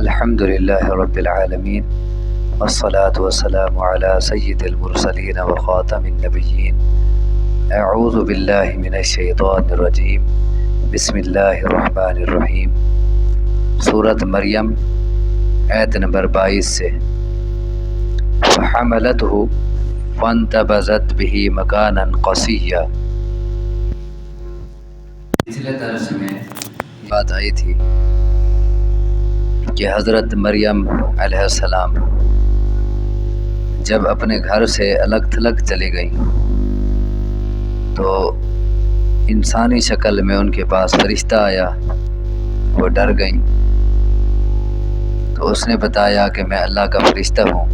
الحمد لله رب العالمين والصلاة والسلام على سيد المرسلين وخاتم النبيين. اعوذ بالله من الشیطان الرجیم. بسم اللہ الرحمن الرحیم. سورۃ مریم آیت نمبر 22 سے فحملته فانتبذت به مکانا قصیا. پچھلے درس میں بات آئی تھی کہ حضرت مریم علیہ السلام جب اپنے گھر سے الگ تھلگ چلی گئیں تو انسانی شکل میں ان کے پاس فرشتہ آیا. وہ ڈر گئیں تو اس نے بتایا کہ میں اللہ کا فرشتہ ہوں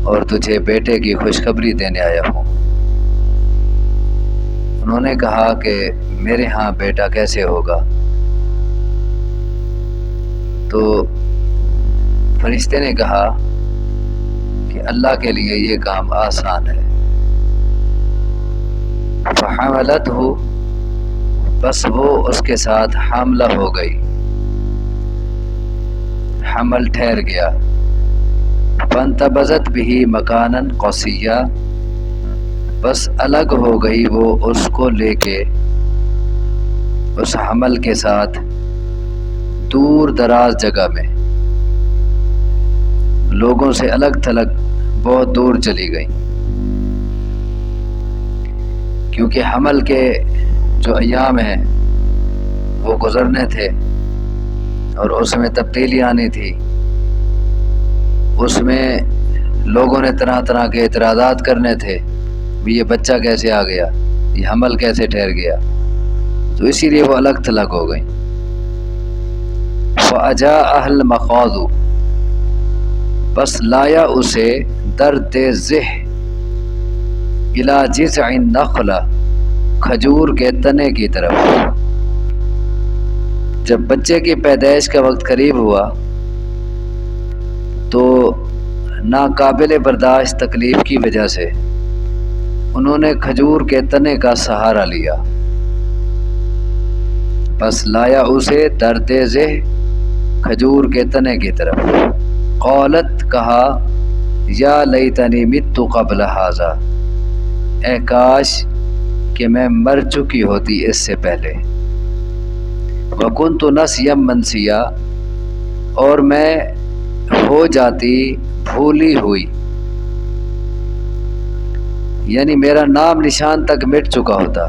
اور تجھے بیٹے کی خوشخبری دینے آیا ہوں. انہوں نے کہا کہ میرے ہاں بیٹا کیسے ہوگا؟ تو فرشتے نے کہا کہ اللہ کے لیے یہ کام آسان ہے. فحملته، بس وہ اس کے ساتھ حاملہ ہو گئی، حمل ٹھہر گیا. فانتبذت به مکانا قصیا، بس الگ ہو گئی وہ اس کو لے کے اس حمل کے ساتھ دور دراز جگہ میں، لوگوں سے الگ تھلگ بہت دور چلی گئی. کیونکہ حمل کے جو ایام ہیں وہ گزرنے تھے اور اس میں تبدیلی آنی تھی. اس میں لوگوں نے طرح طرح کے اعتراضات کرنے تھے، بھی یہ بچہ کیسے آ گیا، یہ حمل کیسے ٹھہر گیا. تو اسی لیے وہ الگ تھلگ ہو گئیں. فَأَجَاءَهَا الْمَخَاضُ، بس لایا اسے درد ذہ اِلیٰ جِذْعِ النَّخْلَةِ، کھجور کے تنے کی طرف. جب بچے کی پیدائش کا وقت قریب ہوا تو ناقابل برداشت تکلیف کی وجہ سے انہوں نے کھجور کے تنے کا سہارا لیا. بس لایا اسے درد ذہ کھجور کے تنے کی طرف. قالت، کہا، یا لیتنی مت قبل ھذا، اے کاش کہ میں مر چکی ہوتی اس سے پہلے. وکنت نسیا منسیا، اور میں ہو جاتی بھولی ہوئی، یعنی میرا نام نشان تک مٹ چکا ہوتا.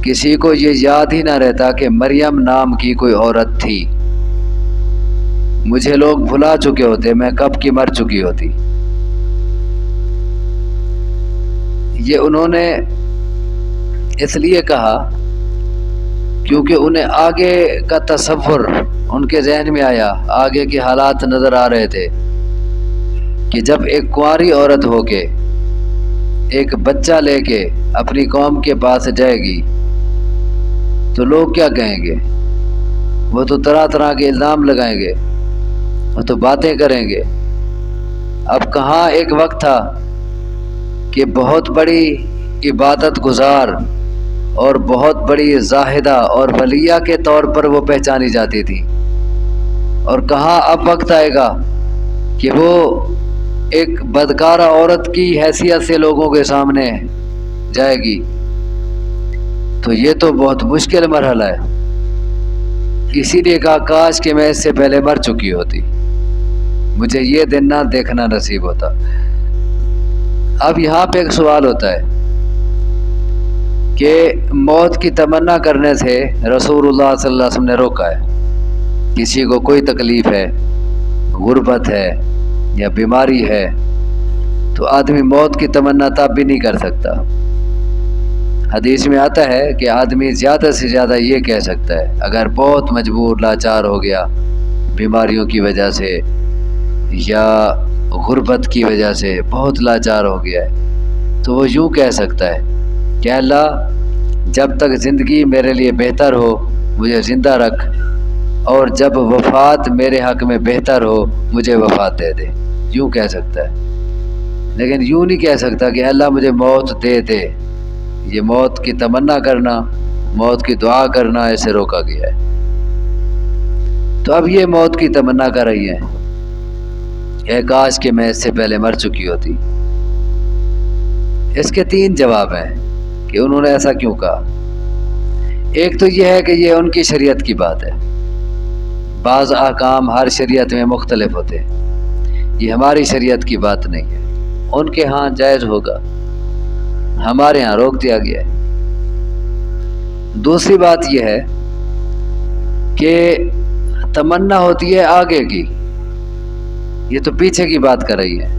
کسی کو یہ یاد ہی نہ رہتا کہ مریم نام کی کوئی عورت تھی. مجھے لوگ بھلا چکے ہوتے، میں کب کی مر چکی ہوتی. یہ انہوں نے اس لیے کہا کیونکہ انہیں آگے کا تصور ان کے ذہن میں آیا، آگے کے حالات نظر آ رہے تھے کہ جب ایک کنواری عورت ہو کے ایک بچہ لے کے اپنی قوم کے پاس جائے گی تو لوگ کیا کہیں گے؟ وہ تو طرح طرح کے الزام لگائیں گے، وہ تو باتیں کریں گے. اب کہاں ایک وقت تھا کہ بہت بڑی عبادت گزار اور بہت بڑی زاہدہ اور ولیہ کے طور پر وہ پہچانی جاتی تھی، اور کہاں اب وقت آئے گا کہ وہ ایک بدکارہ عورت کی حیثیت سے لوگوں کے سامنے جائے گی. تو یہ تو بہت مشکل مرحلہ ہے. اسی لیے کہا کاش کہ میں اس سے پہلے مر چکی ہوتی، مجھے یہ دن نہ دیکھنا نصیب ہوتا. اب یہاں پہ ایک سوال ہوتا ہے کہ موت کی تمنا کرنے سے رسول اللہ صلی اللہ علیہ وسلم نے روکا ہے. کسی کو کوئی تکلیف ہے، غربت ہے یا بیماری ہے تو آدمی موت کی تمنا تب بھی نہیں کر سکتا. حدیث میں آتا ہے کہ آدمی زیادہ سے زیادہ یہ کہہ سکتا ہے اگر بہت مجبور لاچار ہو گیا بیماریوں کی وجہ سے یا غربت کی وجہ سے بہت لاچار ہو گیا ہے تو وہ یوں کہہ سکتا ہے کہ اللہ جب تک زندگی میرے لیے بہتر ہو مجھے زندہ رکھ، اور جب وفات میرے حق میں بہتر ہو مجھے وفات دے دے. یوں کہہ سکتا ہے، لیکن یوں نہیں کہہ سکتا کہ اللہ مجھے موت دے دے. یہ موت کی تمنا کرنا، موت کی دعا کرنا، اسے روکا گیا ہے. تو اب یہ موت کی تمنا کر رہی ہے، اے کاش کہ میں اس سے پہلے مر چکی ہوتی۔ اس کے 3 جواب ہیں کہ انہوں نے ایسا کیوں کہا۔ ایک تو یہ ہے کہ یہ ان کی شریعت کی بات ہے، بعض احکام ہر شریعت میں مختلف ہوتے ہیں، یہ ہماری شریعت کی بات نہیں ہے، ان کے ہاں جائز ہوگا، ہمارے ہاں روک دیا گیا ہے۔ دوسری بات یہ ہے کہ تمنا ہوتی ہے آگے کی، یہ تو پیچھے کی بات کر رہی ہے۔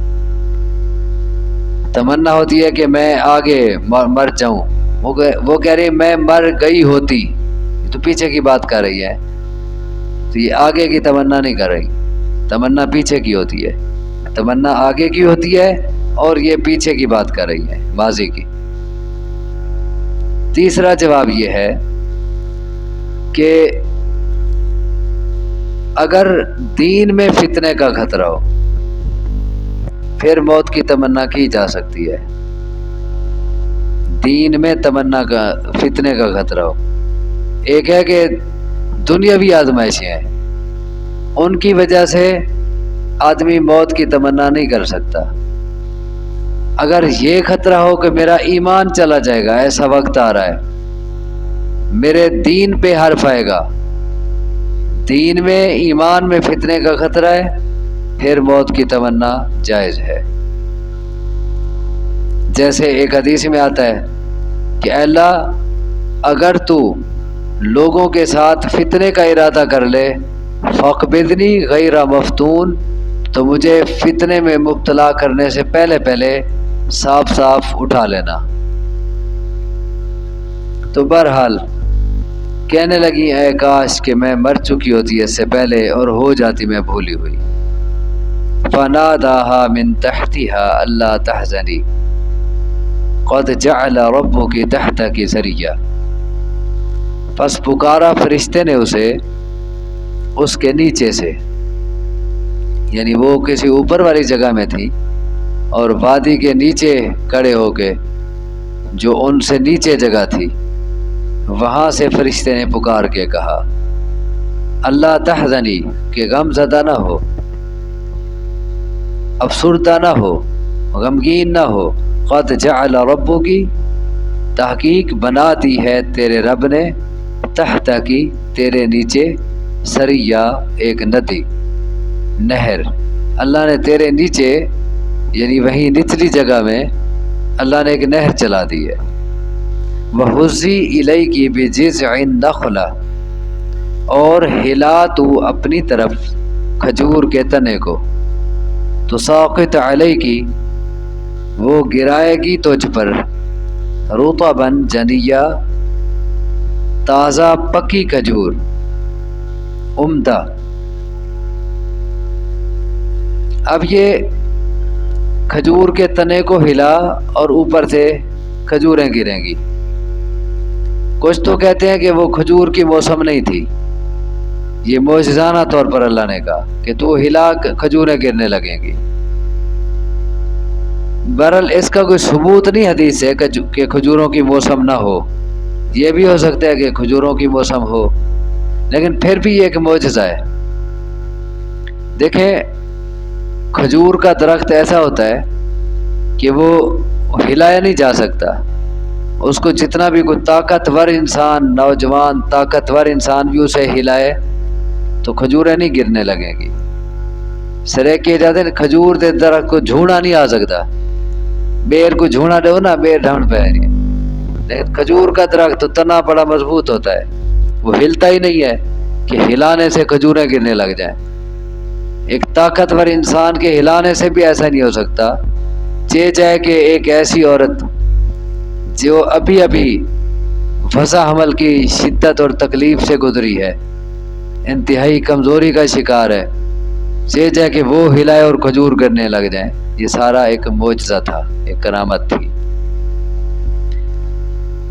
تمنا ہوتی ہے کہ میں آگے مر جاؤں، وہ کہہ رہی میں مر گئی ہوتی، یہ تو پیچھے کی بات کر رہی ہے، تو یہ آگے کی تمنا نہیں کر رہی، تمنا پیچھے کی ہوتی ہے، تمنا آگے کی ہوتی ہے اور یہ پیچھے کی بات کر رہی ہے، ماضی کی۔ تیسرا جواب یہ ہے کہ اگر دین میں فتنے کا خطرہ ہو پھر موت کی تمنا کی جا سکتی ہے، دین میں تمنا کا فتنے کا خطرہ ہو۔ ایک ہے کہ دنیاوی آزمائشیں ہیں، ان کی وجہ سے آدمی موت کی تمنا نہیں کر سکتا۔ اگر یہ خطرہ ہو کہ میرا ایمان چلا جائے گا، ایسا وقت آ رہا ہے، میرے دین پہ حرف آئے گا، دین میں ایمان میں فتنے کا خطرہ ہے، پھر موت کی تمنا جائز ہے۔ جیسے ایک حدیث میں آتا ہے کہ اے اللہ اگر تو لوگوں کے ساتھ فتنے کا ارادہ کر لے فاقبضنی غیر مفتون، تو مجھے فتنے میں مبتلا کرنے سے پہلے صاف صاف اٹھا لینا۔ تو بہرحال کہنے لگی اے کاش کہ میں مر چکی ہوتی اس سے پہلے اور ہو جاتی میں بھولی ہوئی۔ فناداها من تحتها الا تحزنی قد جعل ربک تحتک سریا، پس پکارا فرشتے نے اسے اس کے نیچے سے، یعنی وہ کسی اوپر والی جگہ میں تھی اور وادی کے نیچے کھڑے ہو کے، جو ان سے نیچے جگہ تھی، وہاں سے فرشتے نے پکار کے کہا اللہ تحزنی، کہ غم زدہ نہ ہو، افسردہ نہ ہو، غمگین نہ ہو، قد جعل ربک، تحقیق بنا دی ہے تیرے رب نے، تحت کی تیرے نیچے، سریا ایک ندی، نہر، اللہ نے تیرے نیچے یعنی وہیں نچلی جگہ میں اللہ نے ایک نہر چلا دی ہے۔ وَحُزِّی إِلَيْكِ بِجِذْعِ النَّخْلَةِ، اور ہلا تو اپنی طرف کھجور کے تنے کو، تُسَاقِطْ عَلَيْكِ، وہ گرائے گی تجھ پر، رُطَبًا جنیہ، تازہ پکی کھجور، عمدہ۔ اب یہ کھجور کے تنے کو ہلا اور اوپر سے کھجوریں گریں گی۔ کچھ تو کہتے ہیں کہ وہ کھجور کی موسم نہیں تھی، یہ معجزانہ طور پر اللہ نے کہا کہ تو ہلا کھجوریں گرنے لگیں گی۔ بہرحال اس کا کوئی ثبوت نہیں حدیث ہے کہ کھجوروں کی موسم نہ ہو، یہ بھی ہو سکتا ہے کہ کھجوروں کی موسم ہو، لیکن پھر بھی یہ ایک معجزہ ہے۔ دیکھیں کھجور کا درخت ایسا ہوتا ہے کہ وہ ہلایا نہیں جا سکتا، اس کو جتنا بھی کوئی طاقتور انسان، نوجوان طاقتور انسان بھی اسے ہلائے تو کھجوریں نہیں گرنے لگیں گی۔ سرے کہے جاتے ہیں کھجور دے درخت کو جھوڑا نہیں آ سکتا، بیر کو جھوڑا دو نا، بیر ڈھونڈ پہ نہیں، لیکن کھجور کا درخت تو تنا بڑا مضبوط ہوتا ہے، وہ ہلتا ہی نہیں ہے کہ ہلانے سے کھجوریں گرنے لگ جائیں۔ ایک طاقتور انسان کے ہلانے سے بھی ایسا نہیں ہو سکتا، چاہے کہ ایک ایسی عورت جو ابھی وضع حمل کی شدت اور تکلیف سے گزری ہے، انتہائی کمزوری کا شکار ہے، چاہے کہ وہ ہلائے اور کھجور گرنے لگ جائیں، یہ سارا ایک معجزہ تھا، ایک کرامت تھی۔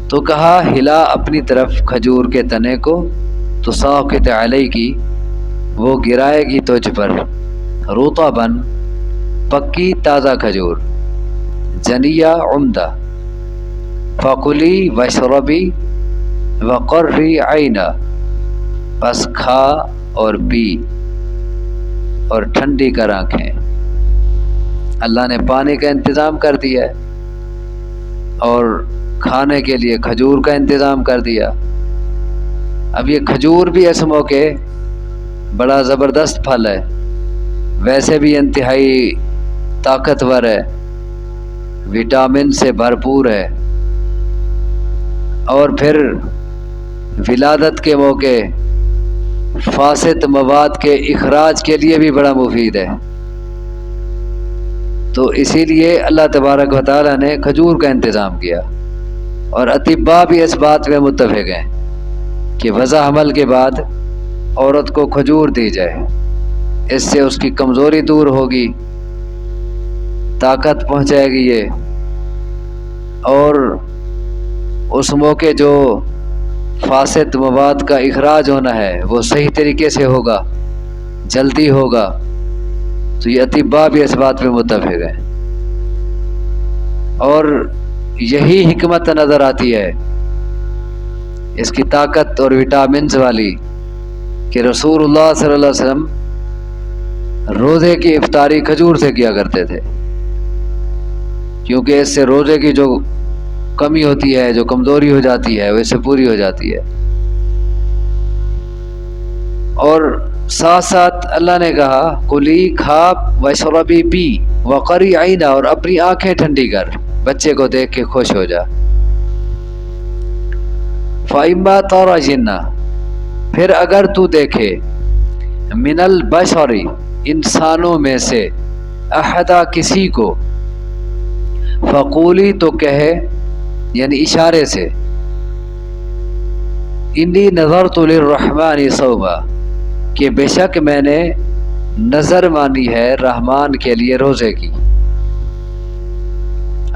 تو کہا ہلا اپنی طرف کھجور کے تنے کو، تو ساقط علیہ کی، وہ گرائے گی تجھ پر، رطباً پکی تازہ کھجور، جنیہ عمدہ، فکلی واشربی وقری عینا، بس کھا اور پی اور ٹھنڈی کر آنکھیں۔ اللہ نے پانی کا انتظام کر دیا ہے اور کھانے کے لیے کھجور کا انتظام کر دیا۔ اب یہ کھجور بھی اس موقع بڑا زبردست پھل ہے، ویسے بھی انتہائی طاقتور ہے، وٹامن سے بھرپور ہے، اور پھر ولادت کے موقع فاسد مواد کے اخراج کے لیے بھی بڑا مفید ہے۔ تو اسی لیے اللہ تبارک و تعالیٰ نے کھجور کا انتظام کیا، اور اطباء بھی اس بات میں متفق ہیں کہ وضع حمل کے بعد عورت کو کھجور دی جائے، اس سے اس کی کمزوری دور ہوگی، طاقت پہنچائے گی یہ، اور اس موقع جو فاسد مواد کا اخراج ہونا ہے وہ صحیح طریقے سے ہوگا، جلدی ہوگا۔ تو یہ اطباء بھی اس بات پہ متفق ہیں، اور یہی حکمت نظر آتی ہے اس کی طاقت اور وٹامنز والی کہ رسول اللہ صلی اللہ علیہ وسلم روزے کی افطاری کھجور سے کیا کرتے تھے، کیونکہ اس سے روزے کی جو کمی ہوتی ہے، جو کمزوری ہو جاتی ہے، وہ اس سے پوری ہو جاتی ہے۔ اور ساتھ ساتھ اللہ نے کہا کلی کھا وشربی پی وقری عینا، اور اپنی آنکھیں ٹھنڈی کر، بچے کو دیکھ کے خوش ہو جا۔ فَإِمَّا تَرَجِنَّ، پھر اگر تو دیکھے من البشر، انسانوں میں سے، احدا کسی کو، فقولی تو کہے، یعنی اشارے سے، انی نظرت للرحمن صوما، کہ بے شک میں نے نظر مانی ہے رحمان کے لیے روزے کی۔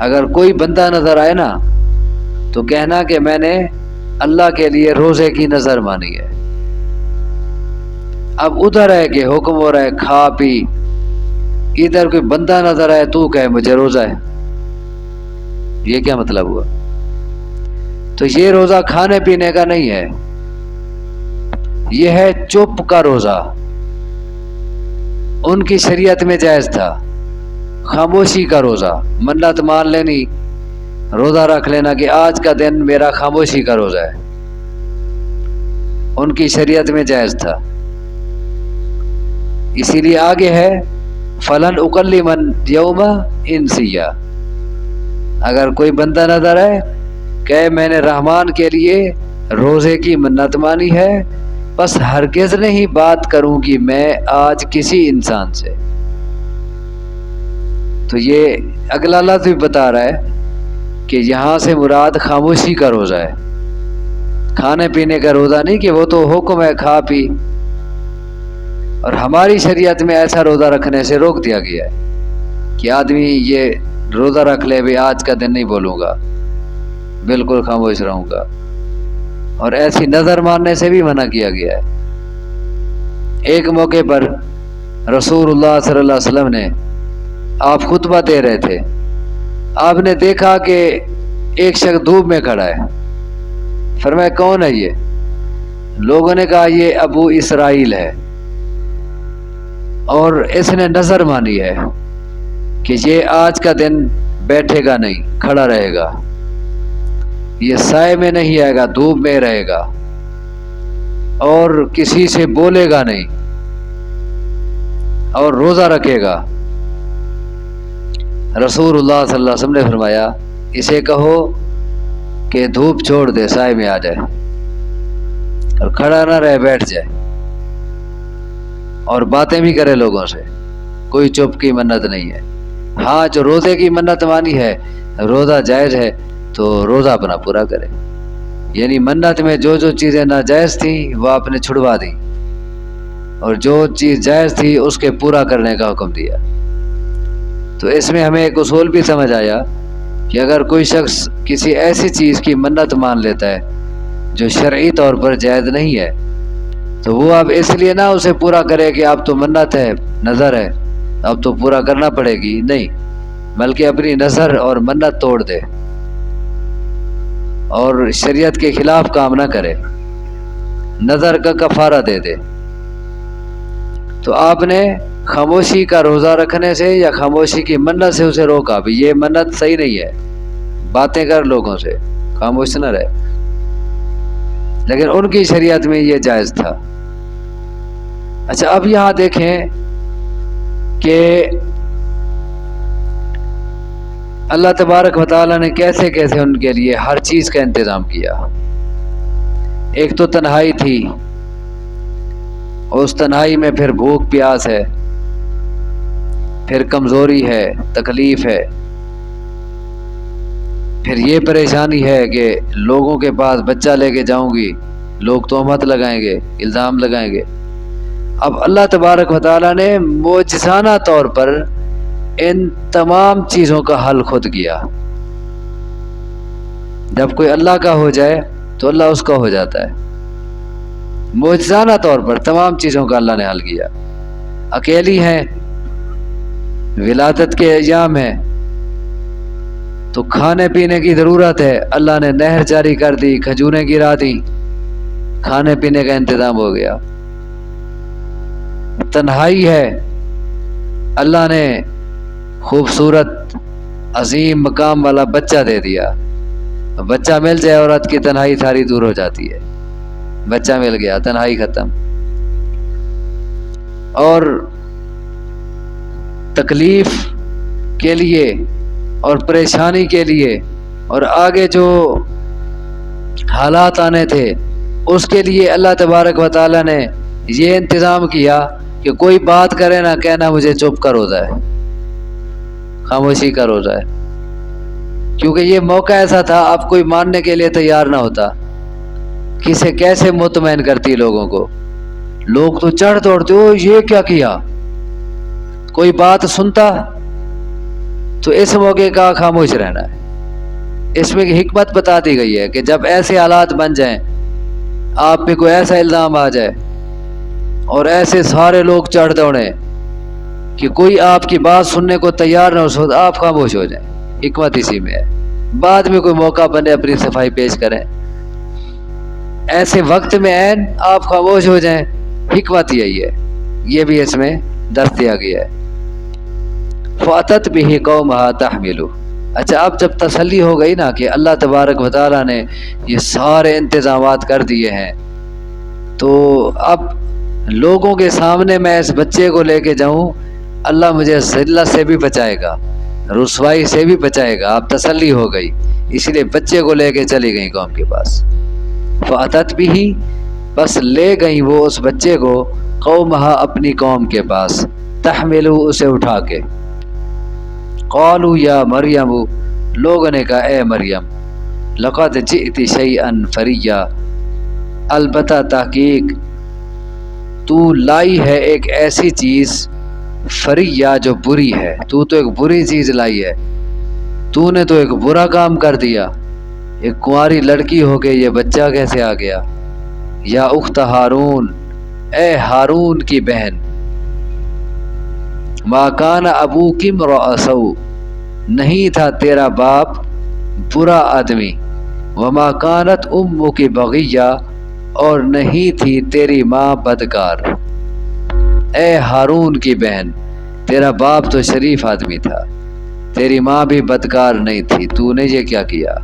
اگر کوئی بندہ نظر آئے نا تو کہنا کہ میں نے اللہ کے لیے روزے کی نظر مانی ہے۔ اب ادھر ہے کہ حکم ہو رہا ہے کھا پی، ادھر کوئی بندہ نظر آئے تو کہے مجھے روزہ ہے، یہ کیا مطلب ہوا؟ تو یہ روزہ کھانے پینے کا نہیں ہے، یہ ہے چپ کا روزہ۔ ان کی شریعت میں جائز تھا خاموشی کا روزہ، منت مان لینی، روزہ رکھ لینا کہ آج کا دن میرا خاموشی کا روزہ ہے، ان کی شریعت میں جائز تھا۔ اسی لیے آگے ہے فلن اکلم اليوم انسیا، اگر کوئی بندہ نظر آئے کہ میں نے رحمان کے لیے روزے کی منت مانی ہے، بس ہرگز نہیں بات کروں گی میں آج کسی انسان سے۔ تو یہ اگلا لفظ بھی بتا رہا ہے کہ یہاں سے مراد خاموشی کا روزہ ہے، کھانے پینے کا روزہ نہیں کہ وہ تو حکم ہے کھا پی، اور ہماری شریعت میں ایسا روزہ رکھنے سے روک دیا گیا ہے کہ آدمی یہ روزہ رکھ لے بھی آج کا دن نہیں بولوں گا، بالکل خاموش رہوں گا، اور ایسی نظر مارنے سے بھی منع کیا گیا ہے۔ ایک موقع پر رسول اللہ صلی اللہ علیہ وسلم نے، آپ خطبہ دے رہے تھے، آپ نے دیکھا کہ ایک شخص دھوپ میں کھڑا ہے، فرمایا کون ہے یہ؟ لوگوں نے کہا یہ ابو اسرائیل ہے، اور اس نے نظر مانی ہے کہ یہ آج کا دن بیٹھے گا نہیں، کھڑا رہے گا، یہ سائے میں نہیں آئے گا، دھوپ میں رہے گا، اور کسی سے بولے گا نہیں، اور روزہ رکھے گا۔ رسول اللہ صلی اللہ علیہ وسلم نے فرمایا اسے کہو کہ دھوپ چھوڑ دے، سائے میں آ جائے، اور کھڑا نہ رہے، بیٹھ جائے، اور باتیں بھی کرے لوگوں سے، کوئی چپ کی منت نہیں ہے۔ ہاں جو روزے کی منت مانی ہے، روزہ جائز ہے تو روزہ اپنا پورا کرے، یعنی منت میں جو جو چیزیں ناجائز تھیں وہ آپ نے چھڑوا دی، اور جو چیز جائز تھی اس کے پورا کرنے کا حکم دیا۔ تو اس میں ہمیں ایک اصول بھی سمجھ آیا کہ اگر کوئی شخص کسی ایسی چیز کی منت مان لیتا ہے جو شرعی طور پر جائز نہیں ہے، تو وہ اب اس لیے نہ اسے پورا کرے کہ اب تو منت ہے، نظر ہے، اب تو پورا کرنا پڑے گی، نہیں، بلکہ اپنی نظر اور منت توڑ دے اور شریعت کے خلاف کام نہ کرے۔ نظر کا کفارہ دے دے، تو آپ نے خاموشی کا روزہ رکھنے سے یا خاموشی کی منت سے اسے روکا بھی یہ منت صحیح نہیں ہے، باتیں کر لوگوں سے، خاموش نہ رہے، لیکن ان کی شریعت میں یہ جائز تھا۔ اچھا اب یہاں دیکھیں کہ اللہ تبارک و تعالیٰ نے کیسے کیسے ان کے لیے ہر چیز کا انتظام کیا۔ ایک تو تنہائی تھی، اس تنہائی میں پھر بھوک پیاس ہے، پھر کمزوری ہے، تکلیف ہے، پھر یہ پریشانی ہے کہ لوگوں کے پاس بچہ لے کے جاؤں گی، لوگ تہمت لگائیں گے، الزام لگائیں گے۔ اب اللہ تبارک و تعالیٰ نے معجزانہ طور پر ان تمام چیزوں کا حل خود کیا۔ جب کوئی اللہ کا ہو جائے تو اللہ اس کا ہو جاتا ہے، معجزانہ طور پر تمام چیزوں کا اللہ نے حل کیا۔ اکیلی ہیں، ولادت کے ایام ہیں، تو کھانے پینے کی ضرورت ہے، اللہ نے نہر جاری کر دی، کھجوریں گرا دی، کھانے پینے کا انتظام ہو گیا۔ تنہائی ہے، اللہ نے خوبصورت عظیم مقام والا بچہ دے دیا، بچہ مل جائے عورت کی تنہائی ساری دور ہو جاتی ہے، بچہ مل گیا تنہائی ختم۔ اور تکلیف کے لیے اور پریشانی کے لیے اور آگے جو حالات آنے تھے اس کے لیے اللہ تبارک و تعالیٰ نے یہ انتظام کیا کہ کوئی بات کرے نہ کہنا مجھے چپ کا روزہ ہے، خاموشی کا روزہ ہے، کیونکہ یہ موقع ایسا تھا اب کوئی ماننے کے لیے تیار نہ ہوتا، کسے کیسے مطمئن کرتی لوگوں کو، لوگ تو چڑھ دوڑتے ہو یہ کیا کیا، کوئی بات سنتا تو اس موقع کا خاموش رہنا ہے۔ اس میں حکمت بتا دی گئی ہے کہ جب ایسے حالات بن جائیں، آپ پہ کوئی ایسا الزام آ جائے اور ایسے سارے لوگ چڑھ دوڑیں کہ کوئی آپ کی بات سننے کو تیار نہ ہو، آپ خاموش ہو جائیں، حکمت اسی میں ہے۔ بعد میں کوئی موقع بنے اپنی صفائی پیش کریں، ایسے وقت میں عین آپ خاموش ہو جائیں، حکمت یہی ہے، یہ بھی اس میں درس دیا گیا ہے۔ فَأَتَتْ بِهِ قَوْمَهَا تَحْمِلُهُ۔ اچھا اب جب تسلی ہو گئی نا کہ اللہ تبارک و تعالیٰ نے یہ سارے انتظامات کر دیے ہیں، تو اب لوگوں کے سامنے میں اس بچے کو لے کے جاؤں، اللہ مجھے ذلت سے بھی بچائے گا، رسوائی سے بھی بچائے گا۔ اب تسلی ہو گئی، اس لیے بچے کو لے کے چلی گئیں قوم کے پاس۔ فَأَتَتْ بِهِ، بس لے گئیں وہ اس بچے کو، قومہا اپنی قوم کے پاس، تحملو اسے اٹھا کے۔ قالوا یا مریم، لوگوں نے کہا اے مریم، لقد جئت شیئا فریا، البتہ تحقیق تو لائی ہے ایک ایسی چیز، فریا جو بری ہے، تو ایک بری چیز لائی ہے، تو نے تو ایک برا کام کر دیا، ایک کنواری لڑکی ہو کے یہ بچہ کیسے آ گیا؟ یا اخت ہارون، اے ہارون کی بہن، ما کان ابوک امرأ سوء، نہیں تھا تیرا باپ برا آدمی، وما کانت امک بغیہ، اور نہیں تھی تیری ماں بدکار۔ اے ہارون کی بہن، تیرا باپ تو شریف آدمی تھا، تیری ماں بھی بدکار نہیں تھی، تو نے یہ کیا کیا؟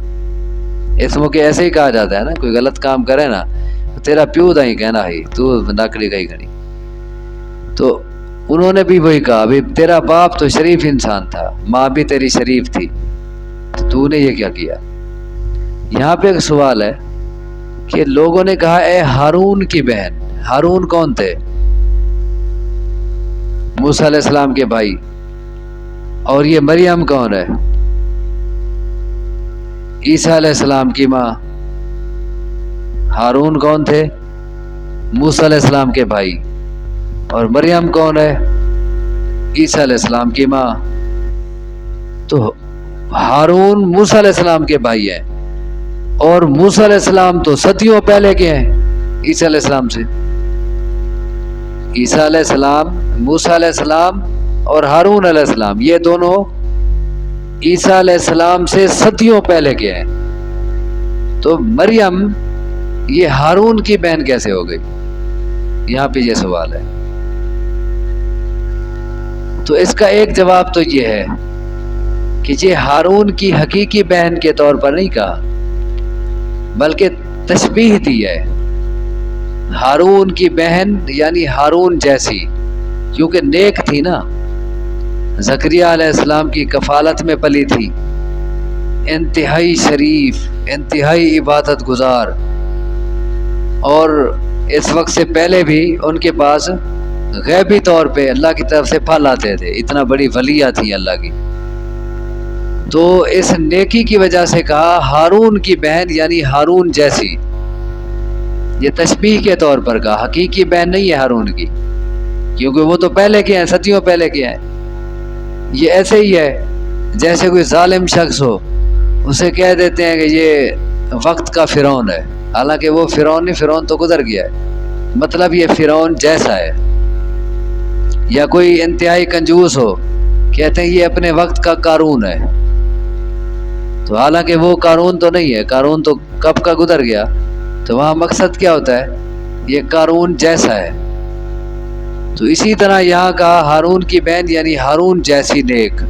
اس موقع ایسے ہی کہا جاتا ہے نا، کوئی غلط کام کرے نا تیرا پیو دا ہی کہنا ہی، تو ناکڑی گئی گھڑی، تو انہوں نے بھی وہی کہا، بھی تیرا باپ تو شریف انسان تھا، ماں بھی تیری شریف تھی، تو نے یہ کیا کیا؟ یہاں پہ ایک سوال ہے کہ لوگوں نے کہا اے ہارون کی بہن، ہارون کون تھے؟ موسیٰ علیہ السلام کے بھائی، اور یہ مریم کون ہے؟ عیسیٰ علیہ السلام کی ماں۔ ہارون کون تھے؟ موسیٰ علیہ السلام کے بھائی، اور مریم کون ہے؟ عیسیٰ علیہ السلام کی ماں۔ تو ہارون موسیٰ علیہ السلام کے بھائی ہیں، اور موسیٰ علیہ السلام تو صدیوں پہلے کے ہیں عیسیٰ علیہ السلام سے۔ عیسیٰ علیہ السلام، موسیٰ علیہ السلام اور ہارون علیہ السلام، یہ دونوں عیسیٰ علیہ السلام سے صدیوں پہلے کے ہیں۔ تو مریم یہ ہارون کی بہن کیسے ہو گئی؟ یہاں پہ یہ سوال ہے. تو اس کا ایک جواب تو یہ ہے کہ یہ ہارون کی حقیقی بہن کے طور پر نہیں کہا، بلکہ تشبیہ دی ہے. ہارون کی بہن یعنی ہارون جیسی، کیونکہ نیک تھی نا، زکریا علیہ السلام کی کفالت میں پلی تھی، انتہائی شریف، انتہائی عبادت گزار، اور اس وقت سے پہلے بھی ان کے پاس غیبی طور پہ اللہ کی طرف سے پھل آتے تھے، اتنا بڑی ولیہ تھی اللہ کی. تو اس نیکی کی وجہ سے کہا ہارون کی بہن یعنی ہارون جیسی. یہ تشبیہ کے طور پر کہا، حقیقی بہن نہیں ہے ہارون کی، کیونکہ وہ تو پہلے کے ہیں، صدیوں پہلے کے ہیں. یہ ایسے ہی ہے جیسے کوئی ظالم شخص ہو، اسے کہہ دیتے ہیں کہ یہ وقت کا فرعون ہے، حالانکہ وہ فرعون نہیں، فرعون تو گزر گیا ہے، مطلب یہ فرعون جیسا ہے. یا کوئی انتہائی کنجوس ہو، کہتے ہیں یہ اپنے وقت کا قارون ہے، تو حالانکہ وہ قارون تو نہیں ہے، قارون تو کب کا گزر گیا. تو وہاں مقصد کیا ہوتا ہے؟ یہ قارون جیسا ہے. تو اسی طرح یہاں کہا ہارون کی بہن یعنی ہارون جیسی نیک،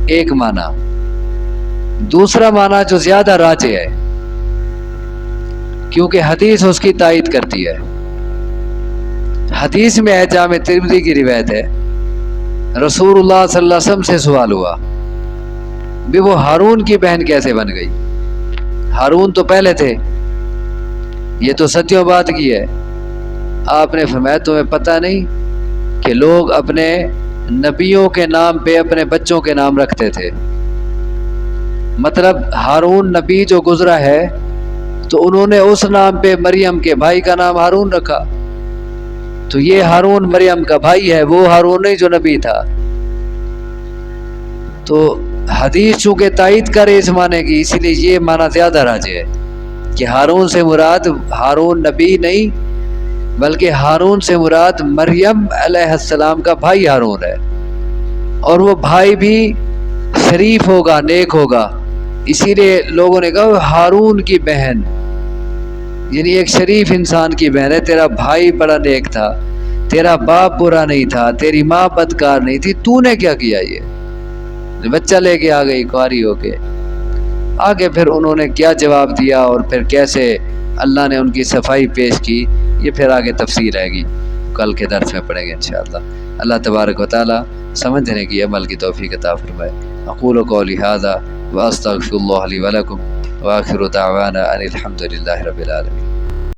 ایک معنی. دوسرا معنی جو زیادہ راجح ہے، کیونکہ حدیث اس کی تائید کرتی ہے. حدیث میں ہے، جامع ترمذی کی روایت ہے، رسول اللہ صلی اللہ علیہ وسلم سے سوال ہوا بھی وہ ہارون کی بہن کیسے بن گئی؟ ہارون تو پہلے تھے، یہ تو صدیوں بعد کی ہے. آپ نے فرمایا تمہیں پتہ نہیں کہ لوگ اپنے نبیوں کے نام پہ اپنے بچوں کے نام رکھتے تھے. مطلب ہارون نبی جو گزرا ہے تو انہوں نے اس نام پہ مریم کے بھائی کا نام ہارون رکھا، تو یہ ہارون مریم کا بھائی ہے، وہ ہارون نہیں جو نبی تھا. تو حدیث چونکہ تائید کرے اس معنی کی، اسی لیے یہ معنی زیادہ راجح ہے کہ ہارون سے مراد ہارون نبی نہیں، بلکہ ہارون سے مراد مریم علیہ السلام کا بھائی ہارون ہے، اور وہ بھائی بھی شریف ہوگا، نیک ہوگا. اسی لیے لوگوں نے کہا ہارون کی بہن یعنی ایک شریف انسان کی بہن ہے، تیرا بھائی بڑا نیک تھا، تیرا باپ برا نہیں تھا، تیری ماں بدکار نہیں تھی، تو نے کیا کیا؟ یہ بچہ لے کے آ گئی کواری ہو کے. آگے پھر انہوں نے کیا جواب دیا اور پھر کیسے اللہ نے ان کی صفائی پیش کی، یہ پھر آگے تفصیل رہے گی، کل کے درس میں پڑھیں گے انشاءاللہ. اللہ تبارک و تعالی سمجھنے کی عمل کی توفیق عطا فرمائے. اقول قولی ھذا واستغفر اللہ لی ولکم وآخر دعوانا ان الحمد للہ رب العالمین.